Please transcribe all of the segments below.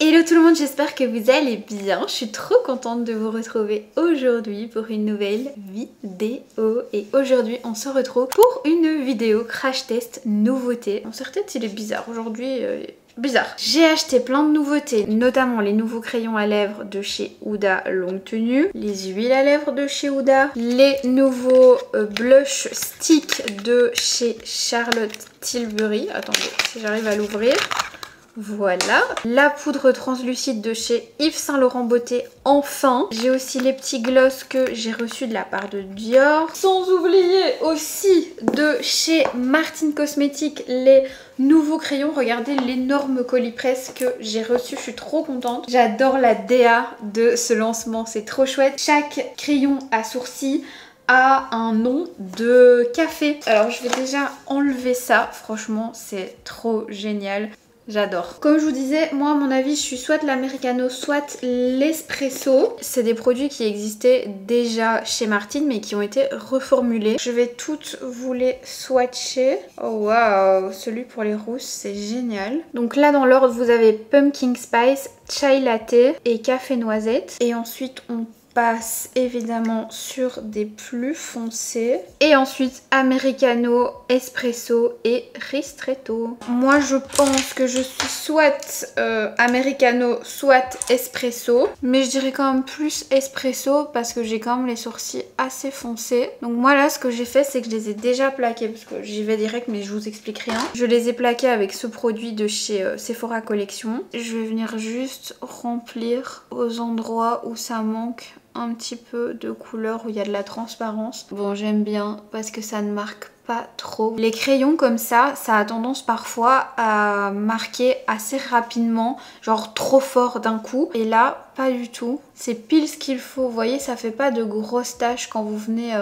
Hello tout le monde, j'espère que vous allez bien. Je suis trop contente de vous retrouver aujourd'hui pour une nouvelle vidéo. Et aujourd'hui on se retrouve pour une vidéo crash test nouveauté. Bon, certaines il est bizarre aujourd'hui. Bizarre. J'ai acheté plein de nouveautés, notamment les nouveaux crayons à lèvres de chez Huda longue tenue, les huiles à lèvres de chez Huda, les nouveaux blush sticks de chez Charlotte Tilbury. Attendez, si j'arrive à l'ouvrir. Voilà, la poudre translucide de chez Yves Saint Laurent Beauté, enfin. J'ai aussi les petits gloss que j'ai reçus de la part de Dior. Sans oublier aussi de chez Martine Cosmetics les nouveaux crayons. Regardez l'énorme colis presse que j'ai reçu, je suis trop contente. J'adore la DA de ce lancement, c'est trop chouette. Chaque crayon à sourcils a un nom de café. Alors je vais déjà enlever ça, franchement c'est trop génial. J'adore. Comme je vous disais, moi à mon avis je suis soit l'americano soit l'espresso. C'est des produits qui existaient déjà chez Martine mais qui ont été reformulés. Je vais toutes vous les swatcher. Oh waouh, celui pour les rousses c'est génial. Donc là dans l'ordre vous avez pumpkin spice, chai latte et café noisette. Et ensuite on passe évidemment sur des plus foncés et ensuite americano, espresso et ristretto. Moi je pense que je suis soit americano soit espresso, mais je dirais quand même plus espresso parce que j'ai quand même les sourcils assez foncés. Donc moi là ce que j'ai fait c'est que je les ai déjà plaqués parce que j'y vais direct mais je vous explique rien. Je les ai plaqués avec ce produit de chez Sephora Collection. Je vais venir juste remplir aux endroits où ça manque un petit peu de couleur, où il y a de la transparence. Bon, j'aime bien parce que ça ne marque pas trop. Les crayons comme ça a tendance parfois à marquer assez rapidement, genre trop fort d'un coup. Et là, pas du tout. C'est pile ce qu'il faut. Vous voyez, ça fait pas de grosses taches quand vous venez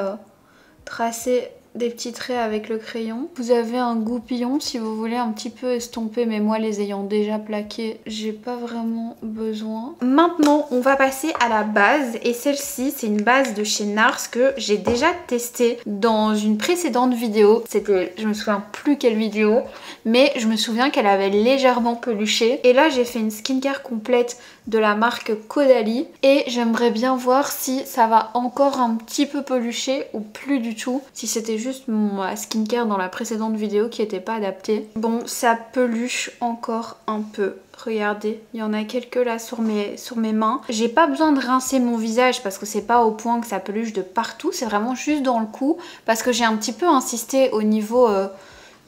tracer des petits traits avec le crayon. Vous avez un goupillon si vous voulez un petit peu estomper, mais moi les ayant déjà plaqués, j'ai pas vraiment besoin. Maintenant on va passer à la base et celle-ci c'est une base de chez NARS que j'ai déjà testée dans une précédente vidéo. C'était, je me souviens plus quelle vidéo, mais je me souviens qu'elle avait légèrement peluché. Et là j'ai fait une skincare complète de la marque Caudalie et j'aimerais bien voir si ça va encore un petit peu pelucher ou plus du tout, si c'était juste ma skincare dans la précédente vidéo qui n'était pas adaptée. Bon, ça peluche encore un peu. Regardez, il y en a quelques là sur mes mains. J'ai pas besoin de rincer mon visage parce que c'est pas au point que ça peluche de partout. C'est vraiment juste dans le cou parce que j'ai un petit peu insisté au niveau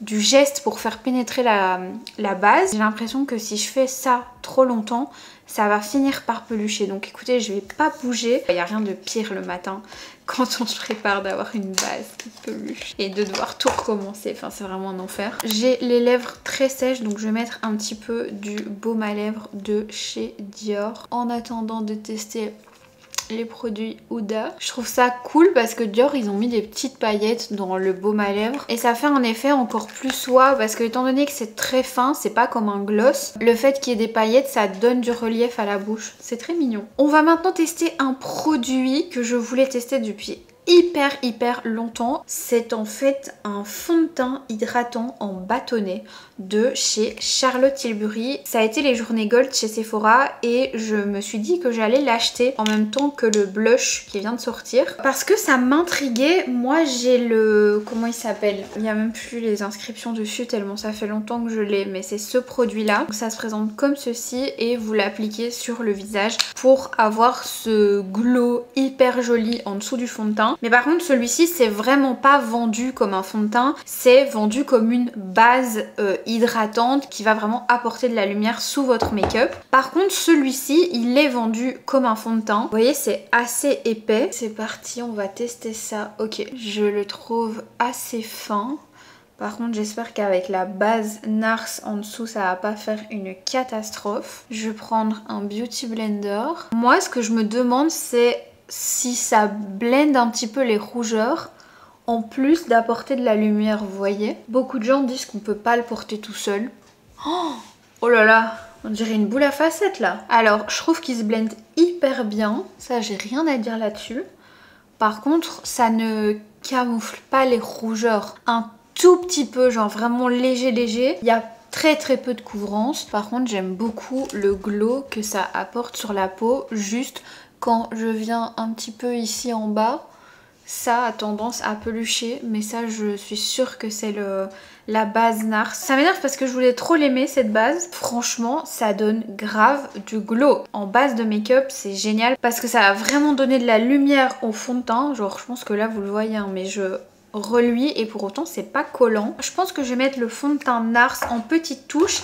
du geste pour faire pénétrer la base. J'ai l'impression que si je fais ça trop longtemps, ça va finir par pelucher. Donc écoutez, je vais pas bouger. Il n'y a rien de pire le matin quand on se prépare d'avoir une base qui peluche et de devoir tout recommencer. Enfin, c'est vraiment un enfer. J'ai les lèvres très sèches, donc je vais mettre un petit peu du baume à lèvres de chez Dior en attendant de tester les produits Huda. Je trouve ça cool parce que Dior ils ont mis des petites paillettes dans le baume à lèvres et ça fait un effet encore plus soie parce que étant donné que c'est très fin, c'est pas comme un gloss, le fait qu'il y ait des paillettes ça donne du relief à la bouche, c'est très mignon. On va maintenant tester un produit que je voulais tester depuis hyper longtemps. C'est en fait un fond de teint hydratant en bâtonnet de chez Charlotte Tilbury. Ça a été les journées gold chez Sephora et je me suis dit que j'allais l'acheter en même temps que le blush qui vient de sortir parce que ça m'intriguait. Moi j'ai le... comment il s'appelle? Il n'y a même plus les inscriptions dessus tellement ça fait longtemps que je l'ai, mais c'est ce produit là. Ça se présente comme ceci et vous l'appliquez sur le visage pour avoir ce glow hyper joli en dessous du fond de teint. Mais par contre celui-ci c'est vraiment pas vendu comme un fond de teint, c'est vendu comme une base hydratante qui va vraiment apporter de la lumière sous votre make-up. Par contre celui-ci il est vendu comme un fond de teint. Vous voyez c'est assez épais. C'est parti, on va tester ça. Ok, je le trouve assez fin. Par contre j'espère qu'avec la base NARS en dessous ça va pas faire une catastrophe. Je vais prendre un beauty blender. Moi ce que je me demande c'est si ça blende un petit peu les rougeurs en plus d'apporter de la lumière, vous voyez. Beaucoup de gens disent qu'on peut pas le porter tout seul. Oh là là, on dirait une boule à facettes là. Alors je trouve qu'il se blende hyper bien, ça j'ai rien à dire là-dessus. Par contre ça ne camoufle pas les rougeurs, un tout petit peu, genre vraiment léger. Il y a très peu de couvrance. Par contre j'aime beaucoup le glow que ça apporte sur la peau. Juste quand je viens un petit peu ici en bas, ça a tendance à pelucher, mais ça je suis sûre que c'est la base NARS. Ça m'énerve parce que je voulais trop l'aimer cette base. Franchement ça donne grave du glow. En base de make-up c'est génial parce que ça va vraiment donner de la lumière au fond de teint. Genre je pense que là vous le voyez hein, mais je reluis et pour autant c'est pas collant. Je pense que je vais mettre le fond de teint NARS en petites touches.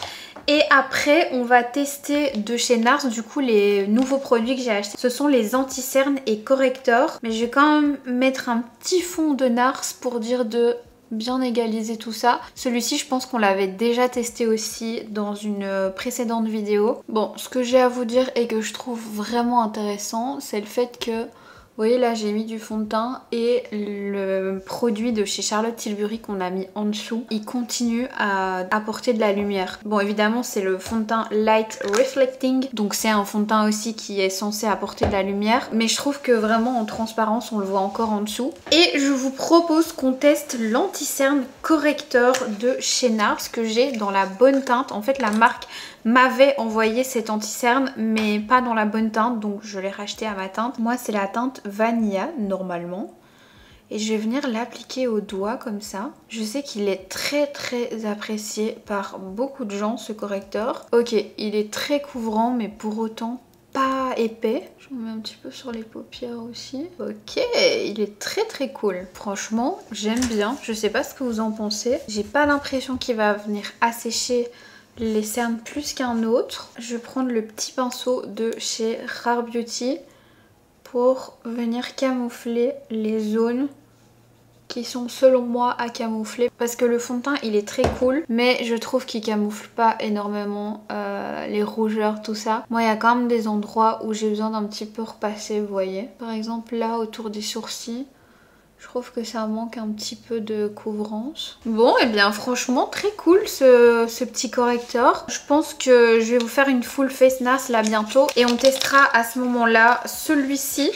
Et après on va tester de chez NARS du coup les nouveaux produits que j'ai achetés. Ce sont les anti-cernes et correcteurs. Mais je vais quand même mettre un petit fond de NARS pour dire de bien égaliser tout ça. Celui-ci je pense qu'on l'avait déjà testé aussi dans une précédente vidéo. Bon, ce que j'ai à vous dire et que je trouve vraiment intéressant, c'est le fait que vous voyez là j'ai mis du fond de teint et le produit de chez Charlotte Tilbury qu'on a mis en dessous, il continue à apporter de la lumière. Bon évidemment c'est le fond de teint Light Reflecting, donc c'est un fond de teint aussi qui est censé apporter de la lumière, mais je trouve que vraiment en transparence on le voit encore en dessous. Et je vous propose qu'on teste l'anti-cerne correcteur de chez NARS que j'ai dans la bonne teinte. En fait la marque m'avait envoyé cet anti-cerne mais pas dans la bonne teinte, donc je l'ai racheté à ma teinte. Moi c'est la teinte Vanilla normalement et je vais venir l'appliquer au doigt comme ça. Je sais qu'il est très apprécié par beaucoup de gens ce correcteur. Ok, il est très couvrant mais pour autant pas épais. Je me mets un petit peu sur les paupières aussi. Ok, il est très cool. Franchement j'aime bien, je sais pas ce que vous en pensez. J'ai pas l'impression qu'il va venir assécher les cernes plus qu'un autre. Je vais prendre le petit pinceau de chez Rare Beauty pour venir camoufler les zones qui sont selon moi à camoufler. Parce que le fond de teint il est très cool mais je trouve qu'il camoufle pas énormément les rougeurs tout ça. Moi il y a quand même des endroits où j'ai besoin d'un petit peu repasser, vous voyez. Par exemple là autour des sourcils. Je trouve que ça manque un petit peu de couvrance. Bon, et bien franchement très cool ce petit correcteur. Je pense que je vais vous faire une full face NARS là bientôt. Et on testera à ce moment-là celui-ci.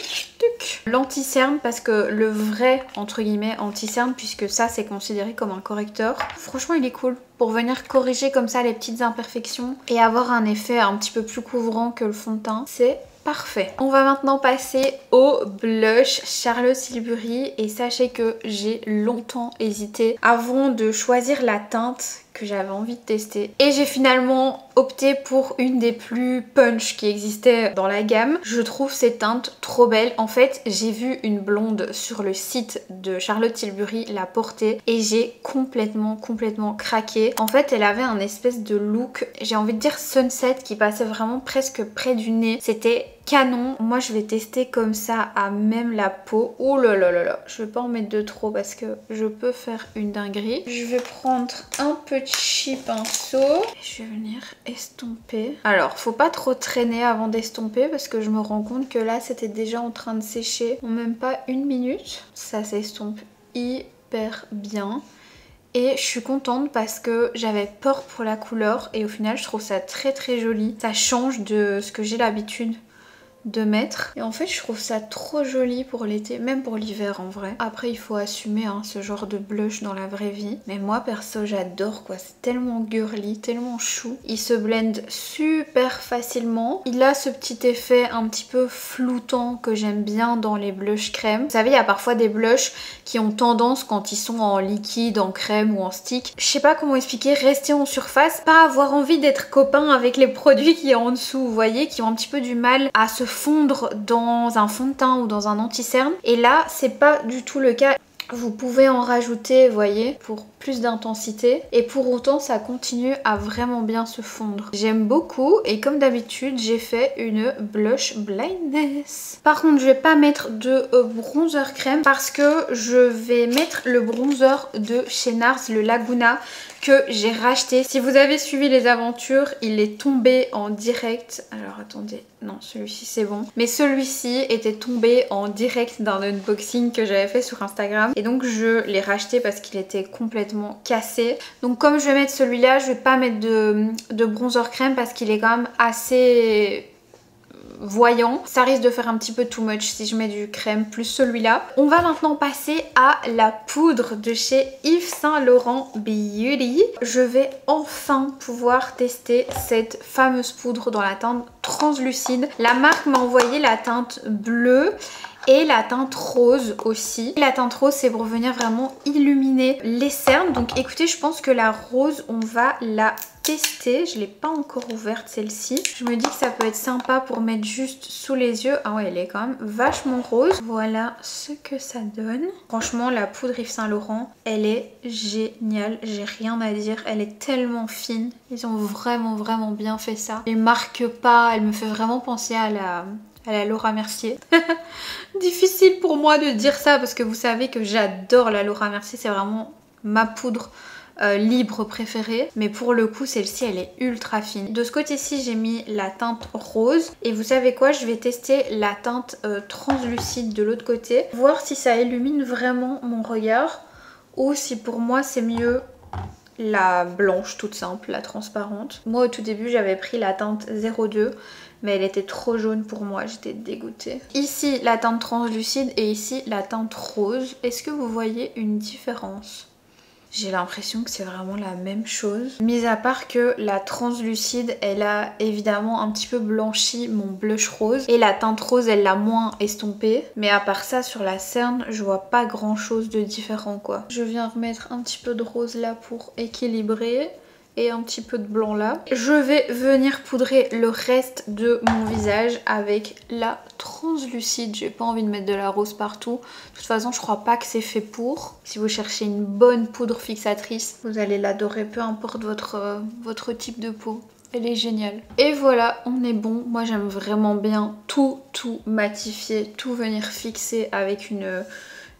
L'anti-cerne parce que le vrai entre guillemets anti-cerne, puisque ça c'est considéré comme un correcteur. Franchement il est cool pour venir corriger comme ça les petites imperfections et avoir un effet un petit peu plus couvrant que le fond de teint. C'est parfait. On va maintenant passer au blush Charlotte Tilbury et sachez que j'ai longtemps hésité avant de choisir la teinte que j'avais envie de tester. Et j'ai finalement opté pour une des plus punch qui existait dans la gamme. Je trouve ces teintes trop belles. En fait, j'ai vu une blonde sur le site de Charlotte Tilbury la porter et j'ai complètement craqué. En fait, elle avait un espèce de look, j'ai envie de dire sunset, qui passait vraiment presque près du nez. C'était canon. Moi je vais tester comme ça à même la peau. Oh là là là là, je vais pas en mettre de trop parce que je peux faire une dinguerie. Je vais prendre un petit pinceau et je vais venir estomper. Alors faut pas trop traîner avant d'estomper parce que je me rends compte que là c'était déjà en train de sécher en même pas une minute. Ça s'estompe hyper bien. Et je suis contente parce que j'avais peur pour la couleur et au final je trouve ça très joli. Ça change de ce que j'ai l'habitude de mettre et en fait je trouve ça trop joli pour l'été, même pour l'hiver en vrai. Après il faut assumer hein, ce genre de blush dans la vraie vie, mais moi perso j'adore quoi, c'est tellement girly, tellement chou. Il se blende super facilement, il a ce petit effet un petit peu floutant que j'aime bien dans les blushs crème. Vous savez il y a parfois des blushs qui ont tendance quand ils sont en liquide, en crème ou en stick, je sais pas comment expliquer, rester en surface, pas avoir envie d'être copain avec les produits qui est en dessous, vous voyez, qui ont un petit peu du mal à se fondre dans un fond de teint ou dans un anti-cerne. Et là c'est pas du tout le cas. Vous pouvez en rajouter, vous voyez, pour plus d'intensité. Et pour autant, ça continue à vraiment bien se fondre. J'aime beaucoup. Et comme d'habitude, j'ai fait une blush blindness. Par contre, je vais pas mettre de bronzer crème parce que je vais mettre le bronzer de chez NARS, le Laguna, que j'ai racheté. Si vous avez suivi les aventures, il est tombé en direct. Alors attendez, non celui-ci c'est bon. Mais celui-ci était tombé en direct d'un unboxing que j'avais fait sur Instagram. Et donc je l'ai racheté parce qu'il était complètement cassé. Donc comme je vais mettre celui-là, je vais pas mettre de bronzer crème parce qu'il est quand même assez voyant. Ça risque de faire un petit peu too much si je mets du crème plus celui-là. On va maintenant passer à la poudre de chez Yves Saint Laurent Beauty. Je vais enfin pouvoir tester cette fameuse poudre dans la teinte translucide. La marque m'a envoyé la teinte bleue et la teinte rose aussi. La teinte rose, c'est pour venir vraiment illuminer les cernes. Donc écoutez, je pense que la rose, on va la tester. Je ne l'ai pas encore ouverte celle-ci. Je me dis que ça peut être sympa pour mettre juste sous les yeux. Ah ouais, elle est quand même vachement rose. Voilà ce que ça donne. Franchement, la poudre Yves Saint Laurent, elle est géniale. J'ai rien à dire. Elle est tellement fine. Ils ont vraiment bien fait ça. Elle marque pas. Elle me fait vraiment penser à la Laura Mercier. Difficile pour moi de dire ça parce que vous savez que j'adore la Laura Mercier. C'est vraiment ma poudre libre préférée, mais pour le coup celle-ci elle est ultra fine. De ce côté-ci j'ai mis la teinte rose et vous savez quoi, je vais tester la teinte translucide de l'autre côté, voir si ça illumine vraiment mon regard ou si pour moi c'est mieux la blanche toute simple, la transparente. Moi au tout début j'avais pris la teinte 02 mais elle était trop jaune pour moi, j'étais dégoûtée. Ici la teinte translucide et ici la teinte rose. Est-ce que vous voyez une différence? J'ai l'impression que c'est vraiment la même chose. Mis à part que la translucide, elle a évidemment un petit peu blanchi mon blush rose. Et la teinte rose, elle l'a moins estompé. Mais à part ça, sur la cerne, je vois pas grand chose de différent quoi. Je viens remettre un petit peu de rose là pour équilibrer. Et un petit peu de blanc là. Je vais venir poudrer le reste de mon visage avec la translucide. J'ai pas envie de mettre de la rose partout. De toute façon, je crois pas que c'est fait pour. Si vous cherchez une bonne poudre fixatrice, vous allez l'adorer, peu importe votre type de peau. Elle est géniale. Et voilà, on est bon. Moi, j'aime vraiment bien tout matifier, tout venir fixer avec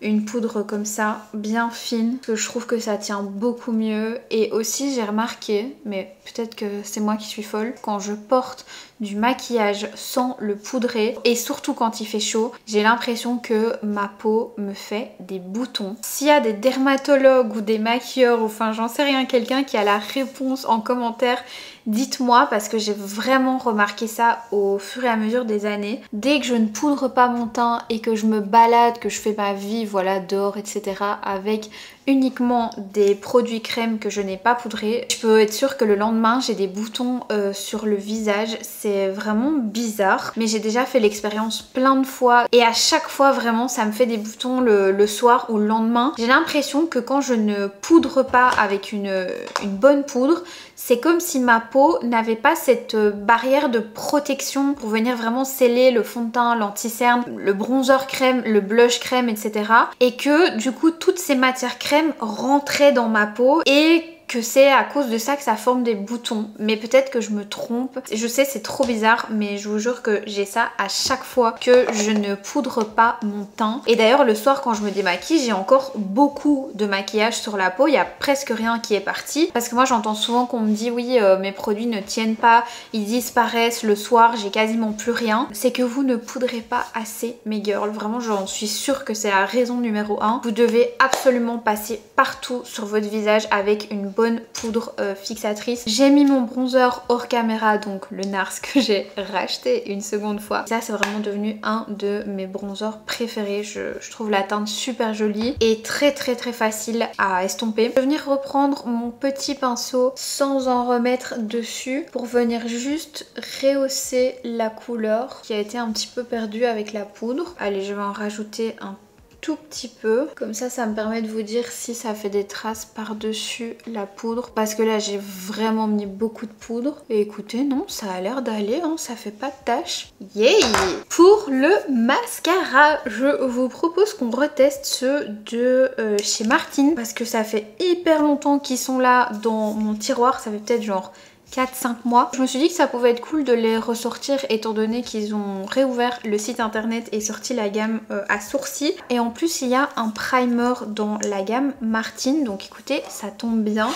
une poudre comme ça, bien fine, que je trouve que ça tient beaucoup mieux. Et aussi j'ai remarqué, mais peut-être que c'est moi qui suis folle, quand je porte du maquillage sans le poudrer et surtout quand il fait chaud, j'ai l'impression que ma peau me fait des boutons. S'il y a des dermatologues ou des maquilleurs, ou enfin j'en sais rien, quelqu'un qui a la réponse en commentaire, dites-moi parce que j'ai vraiment remarqué ça au fur et à mesure des années. Dès que je ne poudre pas mon teint et que je me balade, que je fais ma vie voilà dehors etc. avec uniquement des produits crème que je n'ai pas poudré, je peux être sûre que le lendemain j'ai des boutons sur le visage. C'est vraiment bizarre mais j'ai déjà fait l'expérience plein de fois et à chaque fois vraiment ça me fait des boutons le soir ou le lendemain. J'ai l'impression que quand je ne poudre pas avec une bonne poudre, c'est comme si ma peau n'avait pas cette barrière de protection pour venir vraiment sceller le fond de teint, l'anti-cerne, le bronzer crème, le blush crème, etc. Et que du coup toutes ces matières crème rentraient dans ma peau et que c'est à cause de ça que ça forme des boutons. Mais peut-être que je me trompe. Je sais, c'est trop bizarre, mais je vous jure que j'ai ça à chaque fois que je ne poudre pas mon teint. Et d'ailleurs, le soir, quand je me démaquille, j'ai encore beaucoup de maquillage sur la peau. Il y a presque rien qui est parti. Parce que moi, j'entends souvent qu'on me dit, oui, mes produits ne tiennent pas, ils disparaissent le soir, j'ai quasiment plus rien. C'est que vous ne poudrez pas assez, mes girls. Vraiment, j'en suis sûre que c'est la raison numéro 1. Vous devez absolument passer partout sur votre visage avec une bonne poudre fixatrice. J'ai mis mon bronzer hors caméra, donc le NARS que j'ai racheté une seconde fois. Ça c'est vraiment devenu un de mes bronzers préférés. Je trouve la teinte super jolie et très facile à estomper. Je vais venir reprendre mon petit pinceau sans en remettre dessus pour venir juste rehausser la couleur qui a été un petit peu perdue avec la poudre. Allez, je vais en rajouter un tout petit peu, comme ça me permet de vous dire si ça fait des traces par dessus la poudre, parce que là j'ai vraiment mis beaucoup de poudre et écoutez, non, ça a l'air d'aller, hein, ça fait pas de taches. Yay! Pour le mascara, je vous propose qu'on reteste ceux de chez Martine, parce que ça fait hyper longtemps qu'ils sont là dans mon tiroir, ça fait peut-être genre 4-5 mois. Je me suis dit que ça pouvait être cool de les ressortir étant donné qu'ils ont réouvert le site internet et sorti la gamme à sourcils. Et en plus il y a un primer dans la gamme Martine, donc écoutez, ça tombe bien.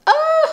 Ah!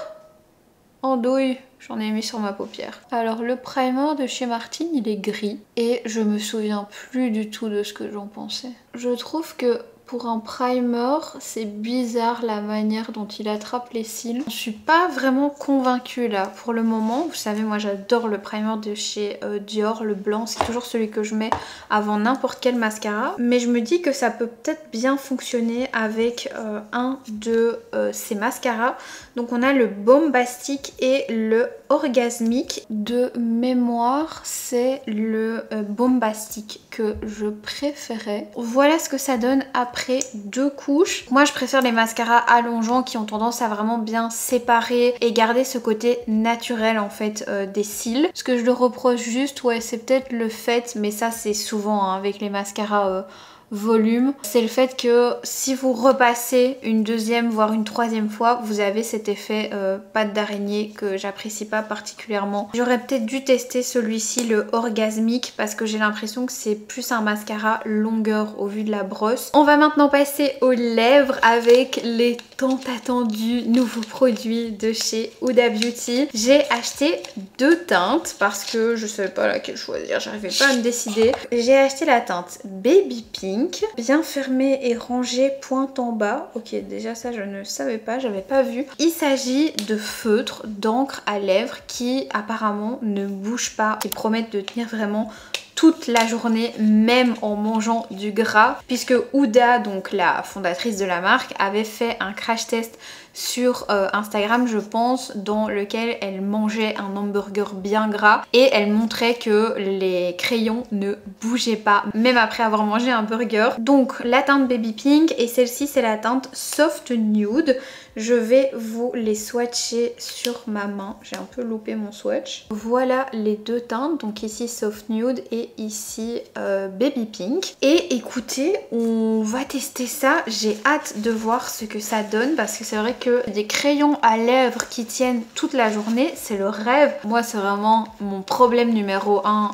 Andouille, j'en ai mis sur ma paupière. Alors le primer de chez Martine, il est gris et je me souviens plus du tout de ce que j'en pensais. Je trouve que Pour un primer, c'est bizarre la manière dont il attrape les cils. Je suis pas vraiment convaincue là pour le moment. Vous savez, moi j'adore le primer de chez Dior, le blanc. C'est toujours celui que je mets avant n'importe quel mascara. Mais je me dis que ça peut peut-être bien fonctionner avec un de ces mascaras. Donc on a le Bombastic et le Orgasmic. De mémoire, c'est le Bombastic que je préférais. Voilà ce que ça donne après 2 couches. Moi je préfère les mascaras allongeants qui ont tendance à vraiment bien séparer et garder ce côté naturel en fait des cils. Ce que je le reproche juste, ouais, c'est peut-être le fait, mais ça c'est souvent hein, avec les mascaras volume, c'est le fait que si vous repassez une deuxième voire une troisième fois, vous avez cet effet pâte d'araignée que j'apprécie pas particulièrement. J'aurais peut-être dû tester celui-ci, le Orgasmic, parce que j'ai l'impression que c'est plus un mascara longueur au vu de la brosse. On va maintenant passer aux lèvres avec les tant attendus nouveaux produits de chez Huda Beauty. J'ai acheté 2 teintes parce que je savais pas laquelle choisir, j'arrivais pas à me décider. J'ai acheté la teinte Baby Pink, bien fermée et rangée pointe en bas. Ok, déjà ça je ne savais pas, j'avais pas vu. Il s'agit de feutres d'encre à lèvres qui apparemment ne bougent pas, qui promettent de tenir vraiment toute la journée, même en mangeant du gras, puisque Huda, donc la fondatrice de la marque, avait fait un crash test sur Instagram je pense, dans lequel elle mangeait un hamburger bien gras et elle montrait que les crayons ne bougeaient pas même après avoir mangé un burger. Donc la teinte Baby Pink et celle-ci c'est la teinte Soft Nude. Je vais vous les swatcher sur ma main, j'ai un peu loupé mon swatch. Voilà les 2 teintes, donc ici Soft Nude et ici Baby Pink. Et écoutez, on va tester ça, j'ai hâte de voir ce que ça donne parce que c'est vrai que des crayons à lèvres qui tiennent toute la journée, c'est le rêve. Moi c'est vraiment mon problème numéro 1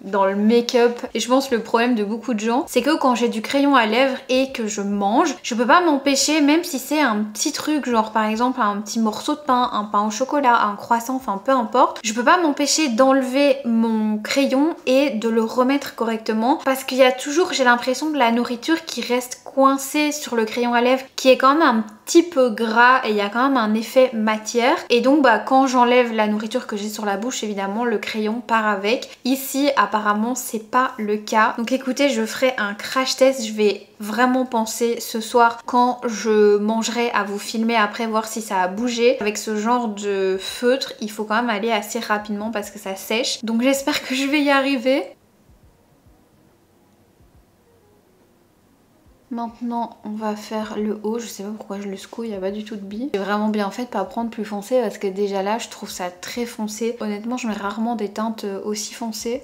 dans le make-up et je pense le problème de beaucoup de gens, c'est que quand j'ai du crayon à lèvres et que je mange, je peux pas m'empêcher, même si c'est un petit truc genre par exemple un petit morceau de pain, un pain au chocolat, un croissant, enfin peu importe, je peux pas m'empêcher d'enlever mon crayon et de le remettre correctement parce qu'il y a toujours, j'ai l'impression, de la nourriture qui reste coincée sur le crayon à lèvres qui est quand même un petit peu gras et il y a quand même un effet matière et donc bah quand j'enlève la nourriture que j'ai sur la bouche, évidemment le crayon part avec. Ici apparemment c'est pas le cas, donc écoutez, je ferai un crash test, je vais vraiment penser ce soir quand je mangerai à vous filmer après, voir si ça a bougé. Avec ce genre de feutre il faut quand même aller assez rapidement parce que ça sèche, donc j'espère que je vais y arriver. Maintenant on va faire le haut, je sais pas pourquoi je le secoue, il n'y a pas du tout de billes. C'est vraiment bien fait de pas prendre plus foncé parce que déjà là je trouve ça très foncé. Honnêtement je mets rarement des teintes aussi foncées.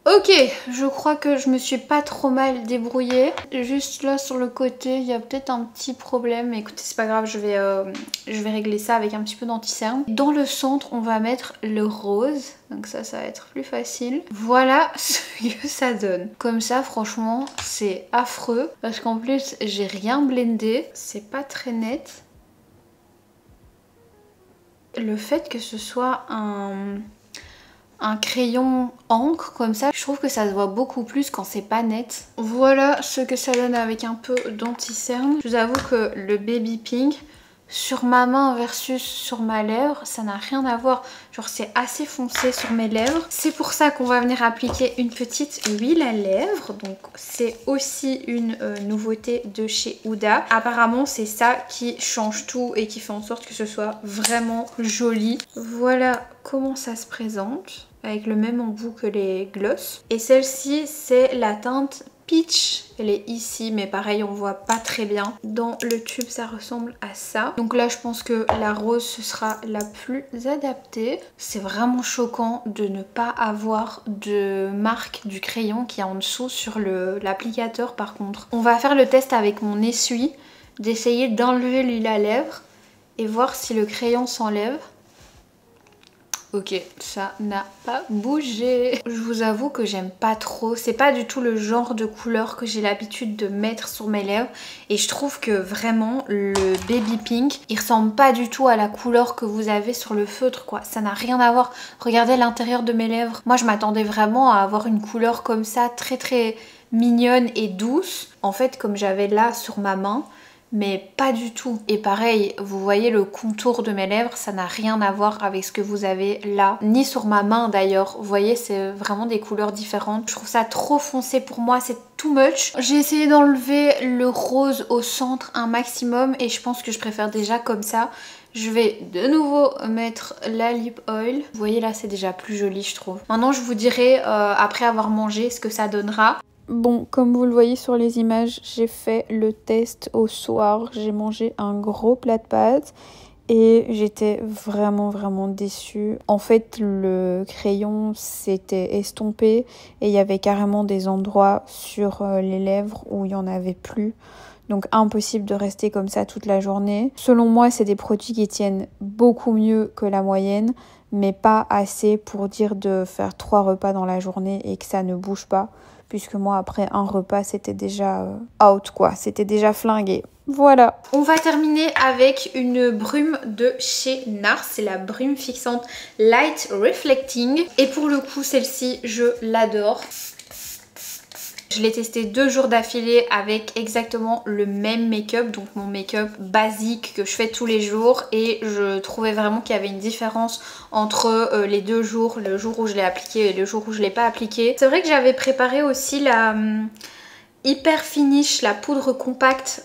Ok, je crois que je me suis pas trop mal débrouillée. Juste là sur le côté, il y a peut-être un petit problème. Mais écoutez, c'est pas grave, je vais régler ça avec un petit peu d'anti-cerne. Dans le centre, on va mettre le rose. Donc ça va être plus facile. Voilà ce que ça donne. Comme ça, franchement, c'est affreux. Parce qu'en plus, j'ai rien blendé. C'est pas très net. Le fait que ce soit un crayon encre comme ça, je trouve que ça se voit beaucoup plus quand c'est pas net. Voilà ce que ça donne avec un peu d'anti-cerne. Je vous avoue que le Baby Pink sur ma main versus sur ma lèvre, ça n'a rien à voir. Genre c'est assez foncé sur mes lèvres. C'est pour ça qu'on va venir appliquer une petite huile à lèvres. Donc c'est aussi une nouveauté de chez Huda. Apparemment c'est ça qui change tout et qui fait en sorte que ce soit vraiment joli. Voilà comment ça se présente, avec le même embout que les gloss. Et celle-ci c'est la teinte Peach, elle est ici mais pareil on voit pas très bien. Dans le tube ça ressemble à ça. Donc là je pense que la rose ce sera la plus adaptée. C'est vraiment choquant de ne pas avoir de marque du crayon qui est en dessous sur l'applicateur par contre. On va faire le test avec mon essuie, d'essayer d'enlever l'huile à lèvres et voir si le crayon s'enlève. Ok, ça n'a pas bougé. Je vous avoue que j'aime pas trop. C'est pas du tout le genre de couleur que j'ai l'habitude de mettre sur mes lèvres. Et je trouve que vraiment le Baby Pink, il ressemble pas du tout à la couleur que vous avez sur le feutre quoi. Ça n'a rien à voir. Regardez l'intérieur de mes lèvres. Moi je m'attendais vraiment à avoir une couleur comme ça, très mignonne et douce, en fait comme j'avais là sur ma main, mais pas du tout. Et pareil, vous voyez le contour de mes lèvres, ça n'a rien à voir avec ce que vous avez là, ni sur ma main d'ailleurs. Vous voyez, c'est vraiment des couleurs différentes. Je trouve ça trop foncé pour moi, c'est too much. J'ai essayé d'enlever le rose au centre un maximum et je pense que je préfère déjà comme ça. Je vais de nouveau mettre la lip oil. Vous voyez là, c'est déjà plus joli je trouve. Maintenant je vous dirai après avoir mangé ce que ça donnera. Bon, comme vous le voyez sur les images, j'ai fait le test au soir. J'ai mangé un gros plat de pâtes et j'étais vraiment déçue. En fait, le crayon s'était estompé et il y avait carrément des endroits sur les lèvres où il n'y en avait plus. Donc impossible de rester comme ça toute la journée. Selon moi, c'est des produits qui tiennent beaucoup mieux que la moyenne, mais pas assez pour dire de faire 3 repas dans la journée et que ça ne bouge pas. Puisque moi, après un repas, c'était déjà out quoi, c'était déjà flingué. Voilà. On va terminer avec une brume de chez NARS, c'est la brume fixante Light Reflecting. Et pour le coup, celle-ci, je l'adore. Je l'ai testé 2 jours d'affilée avec exactement le même make-up, donc mon make-up basique que je fais tous les jours, et je trouvais vraiment qu'il y avait une différence entre les 2 jours, le jour où je l'ai appliqué et le jour où je l'ai pas appliqué. C'est vrai que j'avais préparé aussi la Hyper Finish, la poudre compacte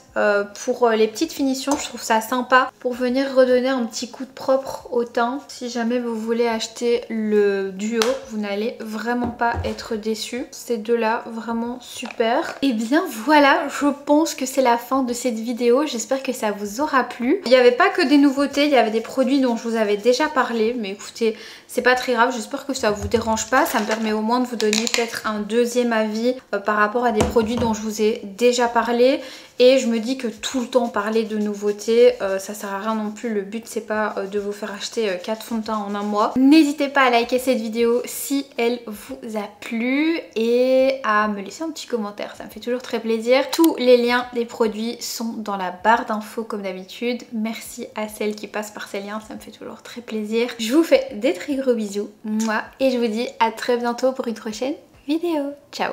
pour les petites finitions. Je trouve ça sympa pour venir redonner un petit coup de propre au teint. Si jamais vous voulez acheter le duo, vous n'allez vraiment pas être déçus. Ces deux-là, vraiment super. Et bien voilà, je pense que c'est la fin de cette vidéo. J'espère que ça vous aura plu. Il n'y avait pas que des nouveautés, il y avait des produits dont je vous avais déjà parlé. Mais écoutez, c'est pas très grave, j'espère que ça vous dérange pas. Ça me permet au moins de vous donner peut-être un deuxième avis par rapport à des produits dont je vous ai déjà parlé. Et je me dis que tout le temps parler de nouveautés, ça sert à rien non plus. Le but c'est pas de vous faire acheter 4 fonds de teint en un mois. N'hésitez pas à liker cette vidéo si elle vous a plu et à me laisser un petit commentaire, ça me fait toujours très plaisir. Tous les liens des produits sont dans la barre d'infos comme d'habitude. Merci à celles qui passent par ces liens, ça me fait toujours très plaisir. Je vous fais des très gros bisous, moi, et je vous dis à très bientôt pour une prochaine vidéo. Ciao!